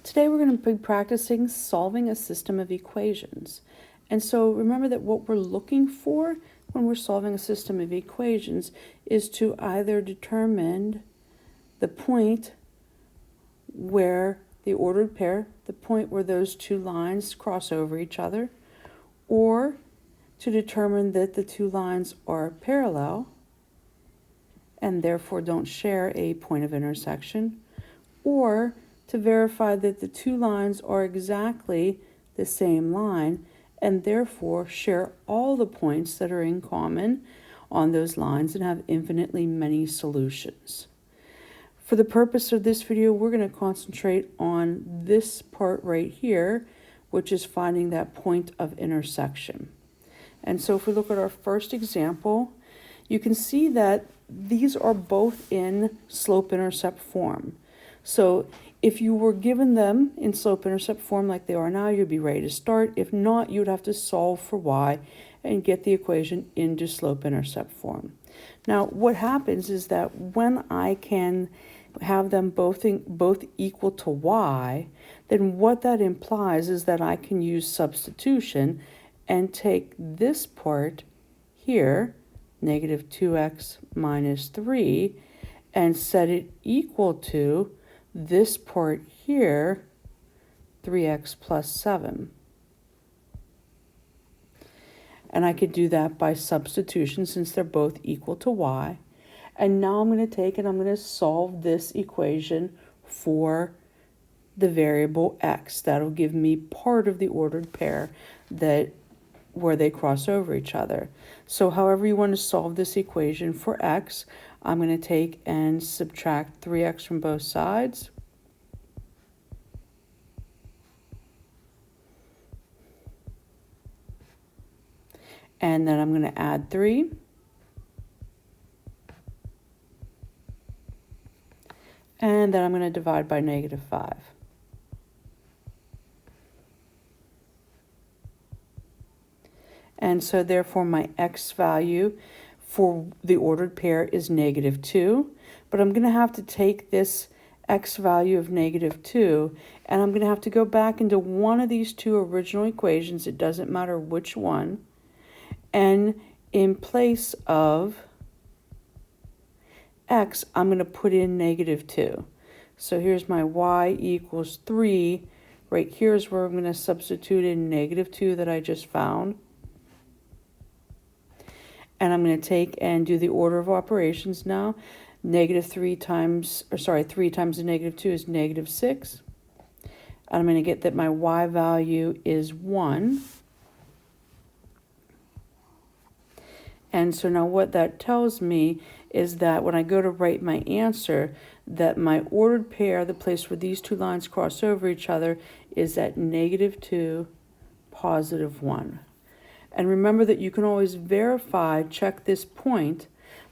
Today we're going to be practicing solving a system of equations. And so remember that what we're looking for when we're solving a system of equations is to either determine the point where the ordered pair, the point where those two lines cross over each other, or to determine that the two lines are parallel and therefore don't share a point of intersection, or to verify that the two lines are exactly the same line and therefore share all the points that are in common on those lines and have infinitely many solutions. For the purpose of this video, we're going to concentrate on this part right here, which is finding that point of intersection. And so if we look at our first example, you can see that these are both in slope-intercept form. So if you were given them in slope-intercept form like they are now, you'd be ready to start. If not, you'd have to solve for y and get the equation into slope-intercept form. Now, what happens is that when I can have them both equal to y, then what that implies is that I can use substitution and take this part here, negative 2x minus 3, and set it equal to this part here, 3x plus 7. And I could do that by substitution since they're both equal to y. And now I'm going to take and I'm going to solve this equation for the variable x. That'll give me part of the ordered pair where they cross over each other. So however you want to solve this equation for x, I'm going to take and subtract 3x from both sides. And then I'm going to add 3. And then I'm going to divide by negative 5. And so therefore my x value for the ordered pair is negative 2. But I'm going to have to take this x value of negative 2 and I'm going to have to go back into one of these two original equations. It doesn't matter which one. And in place of x, I'm going to put in negative 2. So here's my y equals 3. Right here is where I'm going to substitute in negative 2 that I just found. And I'm going to take and do the order of operations now. Negative 3 times the negative 2 is negative 6. And I'm going to get that my y value is 1. And so now what that tells me is that when I go to write my answer, that my ordered pair, the place where these two lines cross over each other, is at negative 2, positive 1. And remember that you can always check this point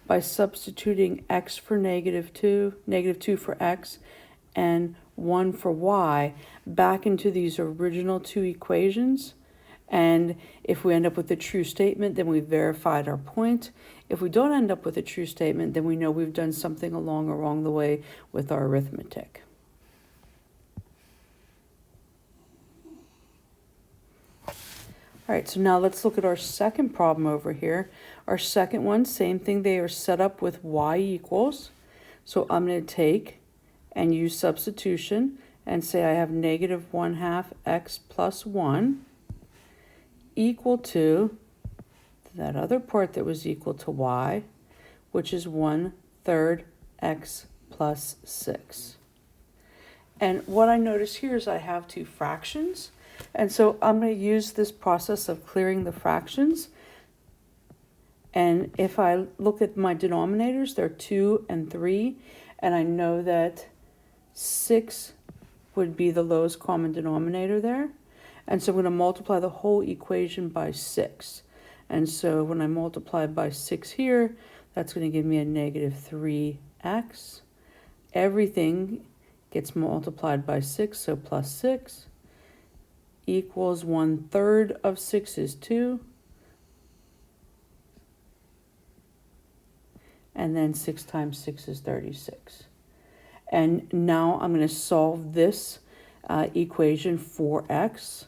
by substituting x for negative 2 for x, and 1 for y back into these original two equations. And if we end up with a true statement, then we've verified our point. If we don't end up with a true statement, then we know we've done something along the way with our arithmetic. All right, so now let's look at our second problem over here. Our second one, same thing, they are set up with y equals. So I'm going to take and use substitution and say I have negative 1/2 x plus 1 equal to that other part that was equal to y, which is 1/3 x plus 6. And what I notice here is I have two fractions. And so I'm going to use this process of clearing the fractions. And if I look at my denominators, they're 2 and 3. And I know that 6 would be the lowest common denominator there. And so I'm going to multiply the whole equation by 6. And so when I multiply by 6 here, that's going to give me a negative 3x. Everything gets multiplied by 6, so plus 6 equals 1/3 of 6 is 2. And then 6 times 6 is 36. And now I'm going to solve this equation 4x.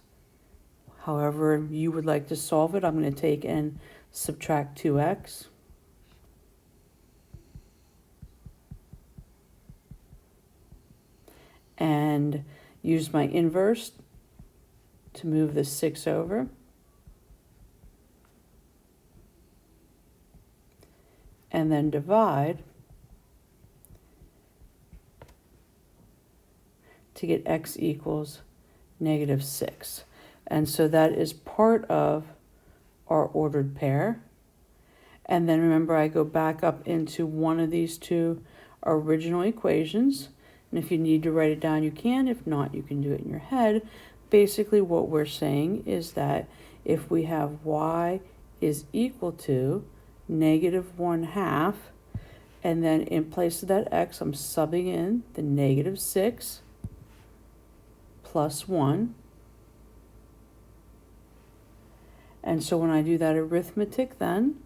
However you would like to solve it, I'm going to take and subtract 2x. And use my inverse to move the 6 over. And then divide to get x equals -6. And so that is part of our ordered pair. And then remember, I go back up into one of these two original equations. And if you need to write it down, you can. If not, you can do it in your head. Basically, what we're saying is that if we have y is equal to -1/2, and then in place of that x, I'm subbing in the -6 plus 1. And so when I do that arithmetic, then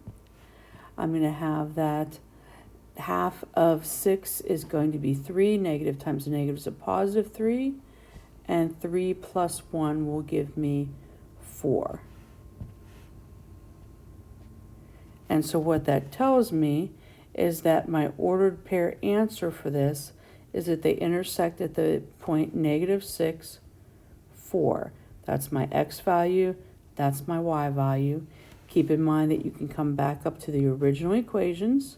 I'm going to have that half of 6 is going to be 3. Negative times a negative is a positive 3. And 3 plus 1 will give me 4. And so what that tells me is that my ordered pair answer for this is that they intersect at the point -6, 4. That's my x value. That's my y value. Keep in mind that you can come back up to the original equations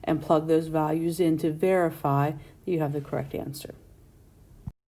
and plug those values in to verify that you have the correct answer.